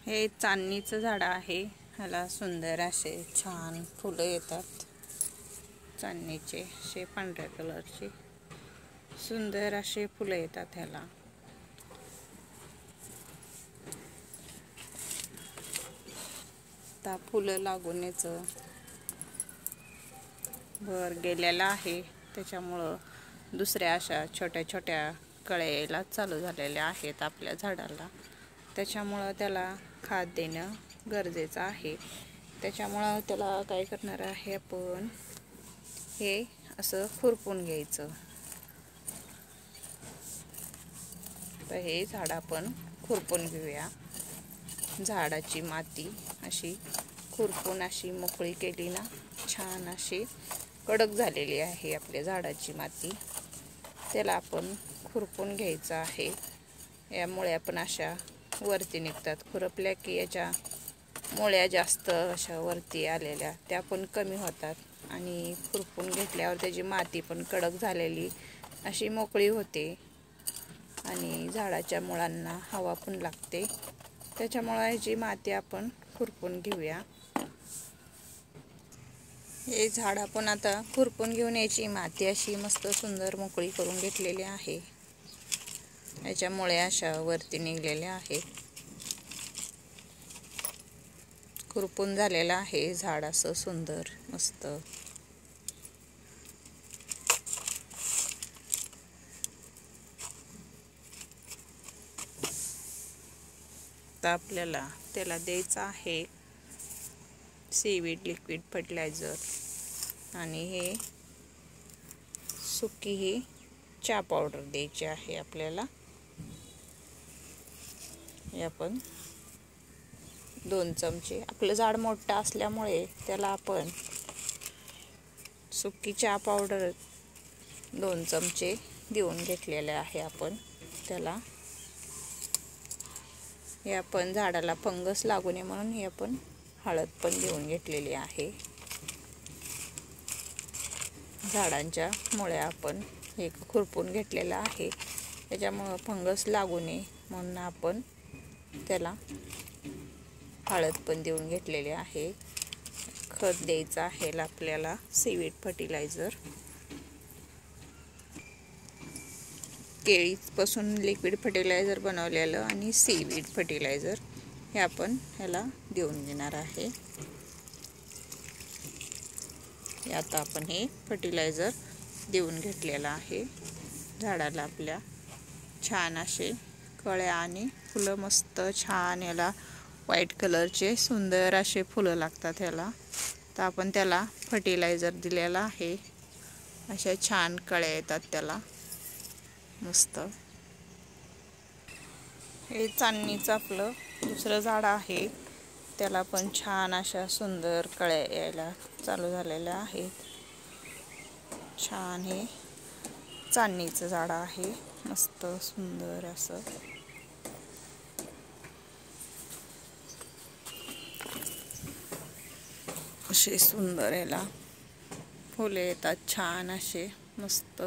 हे चांदणीचं झाड आहे. ह्याला सुंदर असे छान फुलं येतात. चांदणीचे असे पांढऱ्या कलरचे सुंदर असे फुलं येतात ह्याला. आता फुलं लागून याचं भर गेलेला आहे, त्याच्यामुळं दुसऱ्या अशा छोट्या छोट्या कळ्या यायला चालू झालेल्या आहेत आपल्या झाडाला. त्याच्यामुळं त्याला खाद देणं गरजेचं आहे. त्याच्यामुळं त्याला काय करणार आहे आपण, हे असं खुरपून घ्यायचं. तर हे झाड आपण खुरपून घेऊया. झाडाची माती अशी खुरपून अशी मोकळी केली ना, छान अशी कडक झालेली आहे आपल्या झाडाची माती. त्याला आपण खुरपून घ्यायचं आहे. यामुळे आपण अशा वरती निघतात. खुरपल्या की याच्या मुळ्या जास्त अशा वरती आलेल्या त्या पण कमी होतात आणि खुरपून घेतल्यावर त्याची माती पण कडक झालेली अशी मोकळी होते आणि झाडाच्या मुळांना हवा पण लागते. त्याच्यामुळे ह्याची माती आपण खुरपून घेऊया. हे झाड आपण आता खुरपून घेऊन याची माती अशी मस्त सुंदर मोकळी करून घेतलेली आहे. याच्यामुळे अशा वरती निघलेल्या आहेत. खुरपून झालेलं आहे झाड असं सुंदर मस्त. आता आपल्याला त्याला द्यायचं आहे सीवीड लिक्विड फर्टिलायझर आणि हे सुकी ही चहा पावडर द्यायची आहे आपल्याला. हे आपण 2 चमचे, आपलं झाड मोठं असल्यामुळे त्याला आपण सुकी चहा पावडर 2 चमचे देऊन घेतलेले आहे आपण त्याला. हे आपण झाडाला फंगस लागू नये म्हणून हे आपण हळद पण देऊन घेतलेली आहे. झाडांच्या मुळ्या आपण हे खुरपून घेतलेलं आहे, त्याच्यामुळं फंगस लागू नये म्हणून आपण त्याला हळद पण देऊन घेतलेली आहे. खत द्यायचं आहे आपल्याला सीवीड फर्टिलायझर. केळीपासून लिक्विड फर्टिलायझर बनवलेलं आणि सीवीड फर्टिलायझर हे आपण ह्याला देऊन घेणार आहे. आता आपण हे फर्टिलायझर देऊन घेतलेलं आहे. झाडाला आपल्या छान असे कळ्या आणि फुलं मस्त छान याला व्हाईट कलरचे सुंदर असे फुलं लागतात ह्याला. तर आपण त्याला फर्टिलायझर दिलेला आहे. अशा छान कळ्या येतात त्याला मस्त. हे चांदणीचं आपलं दुसरं झाड आहे. त्याला पण छान अशा सुंदर कळ्या यायला चालू झालेल्या आहेत. छान हे चांदणीचं झाड आहे मस्त सुंदर असं. असे सुंदर याला फुले येतात छान असे मस्त.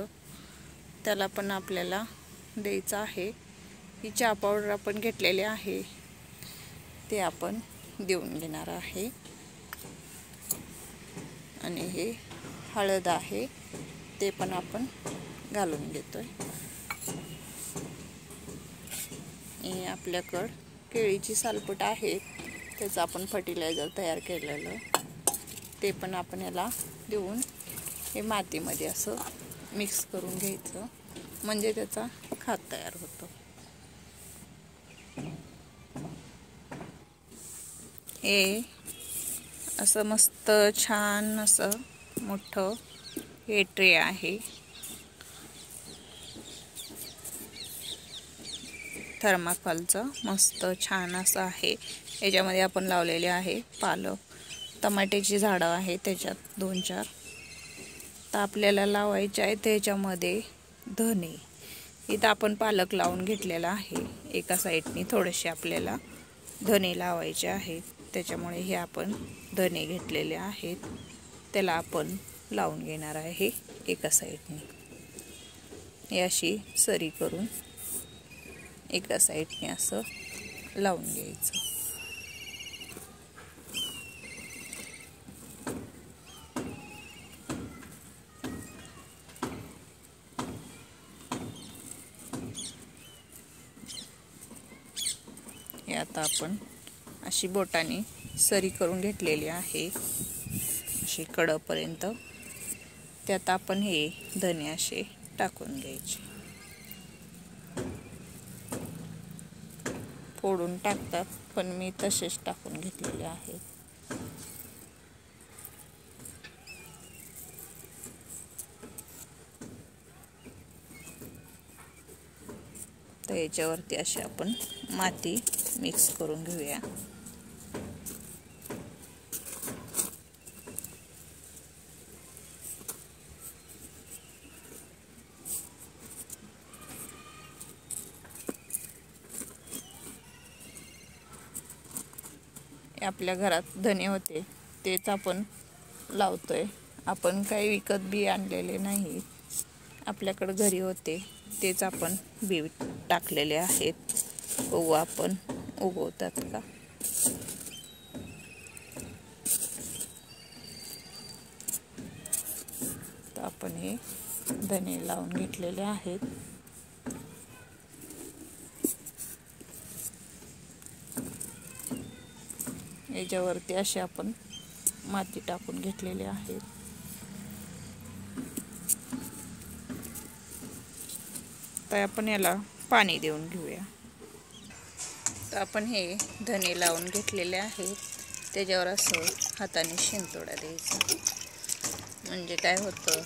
त्याला पण आपल्याला द्यायचं आहे. ही चहा पावडर आपण घेतलेली आहे ते आपण देऊन घेणार आहे. आणि हे हळद आहे ते पण आपण घालून घेतोय. हे आपल्याकडं केळीची सालपट आहे, त्याचं आपण फर्टिलायझर तयार केलेलं ते पण आपण याला देऊन हे मातीमध्ये असं मिक्स करून घ्यायचं, म्हणजे त्याचा खत तयार होतो. हे असं मस्त छान असं मोठं हे ट्रे आहे. थर्माकोलचं मस्त छान असं आहे. याच्यामध्ये आपण लावलेले आहे पालक, टमाट्याची झाडं आहे त्याच्यात 2-4. तर आपल्याला लावायचे आहे त्याच्यामध्ये धने. इथं आपण पालक लावून घेतलेला आहे. एका साईडनी थोडेसे आपल्याला धने लावायचे आहेत, त्याच्यामुळे हे आपण धने घेतलेले आहेत. त्याला आपण लावून घेणार आहे एका साईडनी. हे अशी सरी करून एका साईडने असं लावून घ्यायचं. आता आपण अशी बोटाने सरी करून घेतलेली आहे अशी कडेपर्यंत. त्यात आपण हे धने असे टाकून घ्यायचे. फोडून टाकतात पण मी तसेच टाकून घेतलेले आहेत. तर याच्यावरती अशी आपण माती मिक्स करून घेऊया. आपल्या घरात धने होते तेच आपण लावतोय. आपण काही विकत बी आणलेले नाही. आपल्याकडे घरी होते तेच आपण बी टाकलेले आहेत. बघू आपण उगवतात का. तर आपण हे धने लावून घेतलेले आहेत. याच्यावरती असे आपण माती टाकून घेतलेली आहे. तर आपण याला पाणी देऊन घेऊया. तर आपण हे धने लावून घेतलेले आहेत. त्याच्यावर असं हाताने शिंतोडा द्यायचा. म्हणजे काय होतं,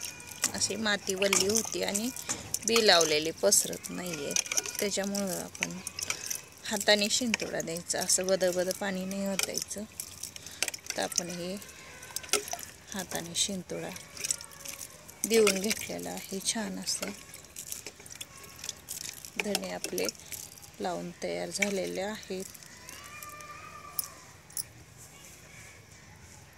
अशी माती वल्ली होती आणि बी लावलेले पसरत नाहीये. त्याच्यामुळं आपण हाताने शिंतोडा द्यायचा. असं बदबद पाणी नाही ओतायचं. तर आपण हे हाताने शिंतोडा देऊन घेतलेला आहे. छान असं धने आपले लावून तयार झालेले आहेत.